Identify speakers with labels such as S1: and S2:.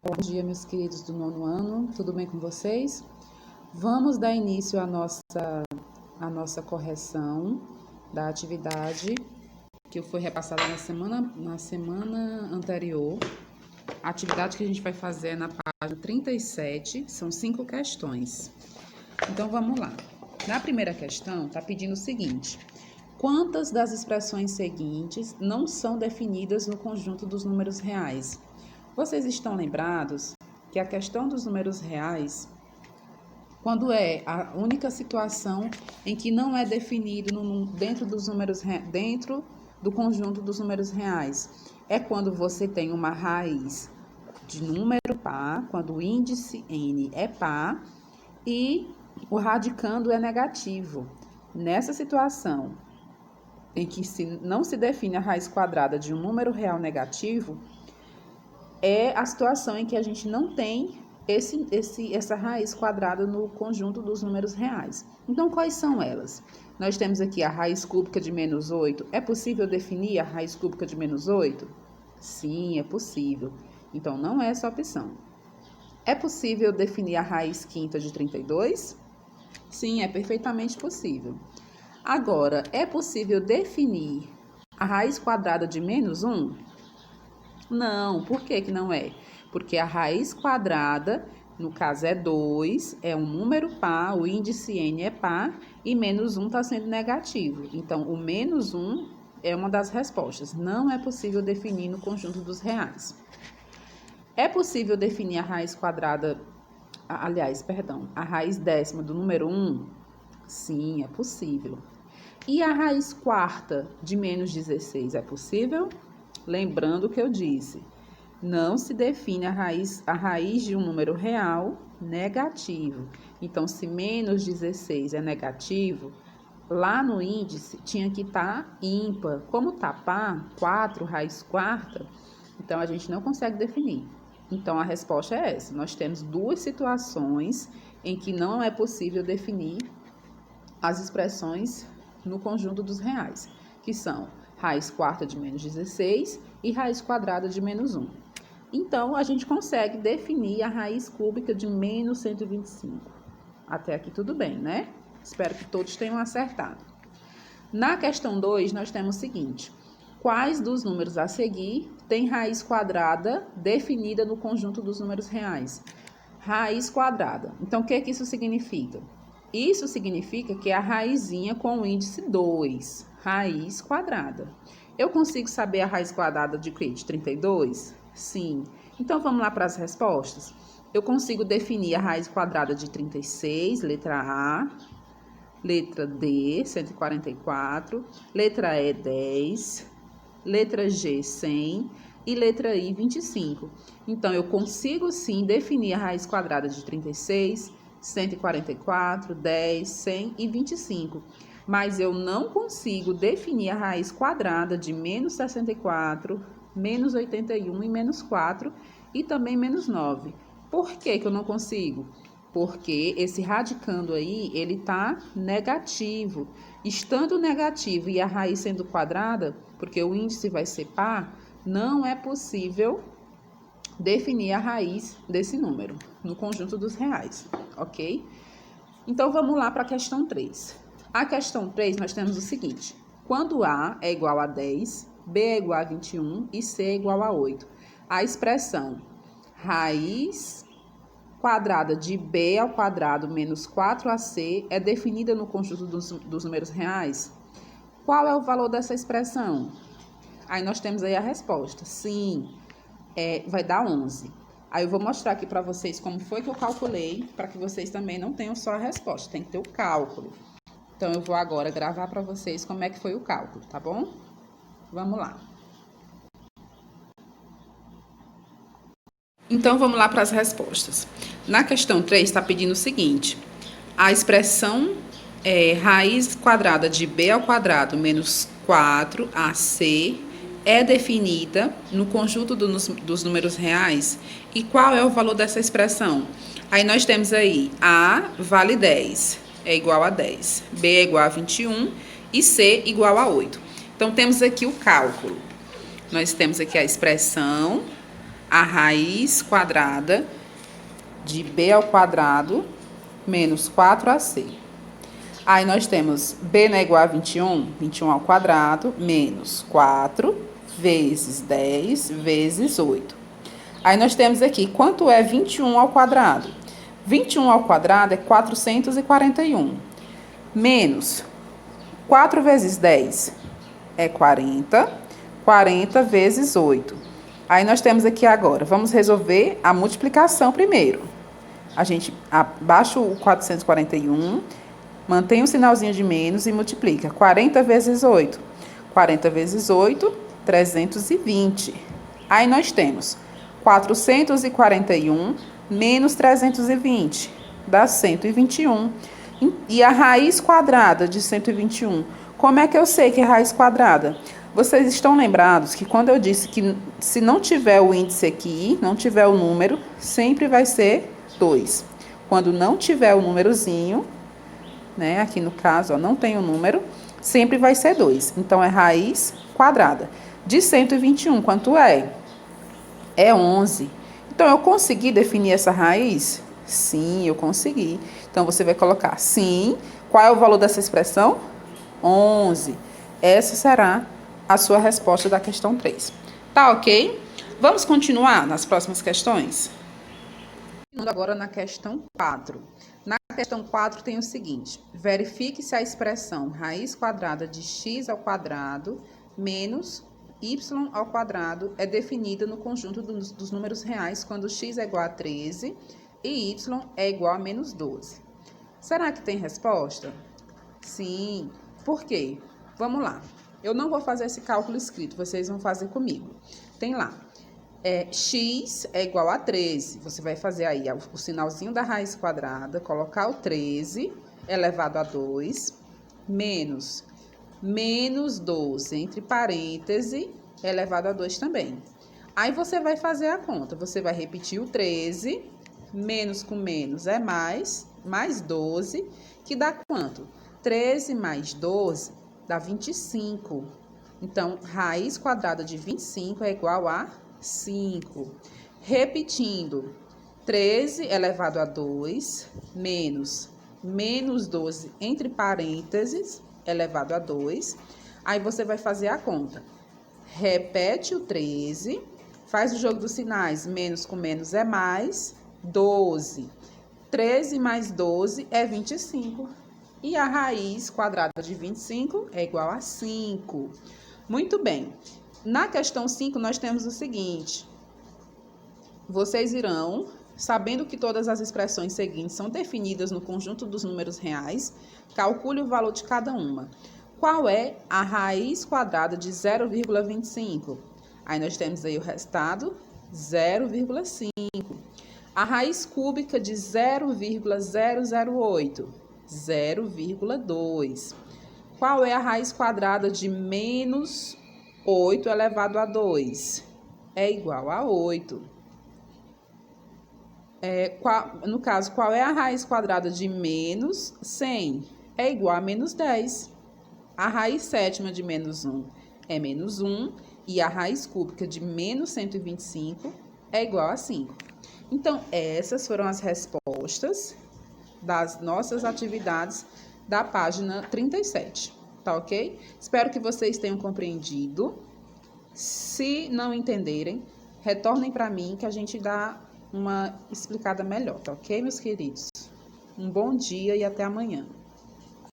S1: Bom dia, meus queridos do 9º ano, tudo bem com vocês? Vamos dar início à nossa correção da atividade que foi repassada na semana anterior. A atividade que a gente vai fazer é na página 37, são 5 questões. Então, vamos lá. Na primeira questão, está pedindo o seguinte: quantas das expressões seguintes não são definidas no conjunto dos números reais? Vocês estão lembrados que a questão dos números reais, quando é a única situação em que não é definido dentro do conjunto dos números reais, é quando você tem uma raiz de número par, quando o índice n é par e o radicando é negativo. Nessa situação em que não se define a raiz quadrada de um número real negativo, é a situação em que a gente não tem essa raiz quadrada no conjunto dos números reais. Então, quais são elas? Nós temos aqui a raiz cúbica de menos 8. É possível definir a raiz cúbica de menos 8? Sim, é possível. Então, não é essa opção. É possível definir a raiz quinta de 32? Sim, é perfeitamente possível. Agora, é possível definir a raiz quadrada de menos 1? Não, por que que não é? Porque a raiz quadrada, no caso é 2, é um número par, o índice n é par e menos 1 está sendo negativo. Então, o menos 1 é uma das respostas. Não é possível definir no conjunto dos reais. É possível definir a raiz quadrada, a raiz décima do número 1? Sim, é possível. E a raiz quarta de menos 16 é possível? Lembrando o que eu disse, não se define a raiz de um número real negativo. Então, se menos 16 é negativo, lá no índice tinha que estar ímpar. Como está par, 4, raiz quarta, então a gente não consegue definir. Então, a resposta é essa. Nós temos duas situações em que não é possível definir as expressões no conjunto dos reais, que são raiz quarta de menos 16 e raiz quadrada de menos 1. Então, a gente consegue definir a raiz cúbica de menos 125. Até aqui tudo bem, né? Espero que todos tenham acertado. Na questão 2, nós temos o seguinte: quais dos números a seguir tem raiz quadrada definida no conjunto dos números reais? Raiz quadrada. Então, o que isso significa? Isso significa que é a raizinha com o índice 2, raiz quadrada. Eu consigo saber a raiz quadrada de quê? De 32? Sim. Então, vamos lá para as respostas. Eu consigo definir a raiz quadrada de 36, letra A, letra D, 144, letra E, 10, letra G, 100 e letra I, 25. Então, eu consigo sim definir a raiz quadrada de 36, 144, 10, 100 e 25. Mas eu não consigo definir a raiz quadrada de menos 64, menos 81 e menos 4 e também menos 9. Por que que eu não consigo? Porque esse radicando aí, ele tá negativo. Estando negativo e a raiz sendo quadrada, porque o índice vai ser par, não é possível definir a raiz desse número no conjunto dos reais, ok? Então, vamos lá para a questão 3. A questão 3, nós temos o seguinte: quando A é igual a 10, B é igual a 21 e C é igual a 8, a expressão raiz quadrada de B ao quadrado menos 4AC é definida no conjunto dos números reais? Qual é o valor dessa expressão? Aí nós temos aí a resposta. Sim, vai dar 11. Aí eu vou mostrar aqui para vocês como foi que eu calculei, para que vocês também não tenham só a resposta, tem que ter o cálculo. Então, eu vou agora gravar para vocês como é que foi o cálculo, tá bom? Vamos lá. Então, vamos lá para as respostas. Na questão 3, está pedindo o seguinte: a expressão raiz quadrada de B ao quadrado menos 4AC é definida no conjunto dos números reais. E qual é o valor dessa expressão? Aí nós temos aí A vale 10, é igual a 10. B é igual a 21 e C igual a 8. Então, temos aqui o cálculo. Nós temos aqui a expressão a raiz quadrada de b ao quadrado menos 4ac. Aí nós temos b não é igual a 21? 21 ao quadrado menos 4 vezes 10 vezes 8. Aí nós temos aqui, quanto é 21 ao quadrado? 21 ao quadrado é 441. Menos 4 vezes 10 é 40. 40 vezes 8. Aí nós temos aqui agora, vamos resolver a multiplicação primeiro. A gente abaixa o 441, mantém o sinalzinho de menos e multiplica. 40 vezes 8. 40 vezes 8, 320. Aí nós temos 441 menos 320, dá 121. E a raiz quadrada de 121, como é que eu sei que é raiz quadrada? Vocês estão lembrados que quando eu disse que se não tiver o índice aqui, não tiver o número, sempre vai ser 2. Quando não tiver o númerozinho, né, aqui no caso, ó, não tem o número, sempre vai ser 2. Então, é raiz quadrada. De 121, quanto é? É 11. Então, eu consegui definir essa raiz? Sim, eu consegui. Então, você vai colocar sim. Qual é o valor dessa expressão? 11. Essa será a sua resposta da questão 3. Tá ok? Vamos continuar nas próximas questões? Agora na questão 4. Na questão 4 tem o seguinte: verifique se a expressão raiz quadrada de x ao quadrado menos y ao quadrado é definida no conjunto dos números reais quando x é igual a 13 e y é igual a menos 12. Será que tem resposta? Sim. Por quê? Vamos lá. Eu não vou fazer esse cálculo escrito, vocês vão fazer comigo. Tem lá, x é igual a 13. Você vai fazer aí o sinalzinho da raiz quadrada, colocar o 13 elevado a 2, menos 12, entre parênteses, elevado a 2 também. Aí você vai fazer a conta, você vai repetir o 13, menos com menos é mais 12, que dá quanto? 13 mais 12 dá 25. Então, raiz quadrada de 25 é igual a 5. Repetindo, 13 elevado a 2, menos 12, entre parênteses, elevado a 2. Aí, você vai fazer a conta. Repete o 13, faz o jogo dos sinais, menos com menos é mais, 12. 13 mais 12 é 25. E a raiz quadrada de 25 é igual a 5. Muito bem. Na questão 5, nós temos o seguinte. Vocês irão, sabendo que todas as expressões seguintes são definidas no conjunto dos números reais, calcule o valor de cada uma. Qual é a raiz quadrada de 0,25? Aí nós temos aí o resultado, 0,5. A raiz cúbica de 0,008? 0,2. Qual é a raiz quadrada de menos 8 elevado a 2? É igual a 8. No caso, qual é a raiz quadrada de menos 100? É igual a menos 10. A raiz sétima de menos 1 é menos 1. E a raiz cúbica de menos 125 é igual a 5. Então, essas foram as respostas das nossas atividades da página 37, tá ok? Espero que vocês tenham compreendido. Se não entenderem, retornem para mim que a gente dá uma explicada melhor, tá ok, meus queridos? Um bom dia e até amanhã.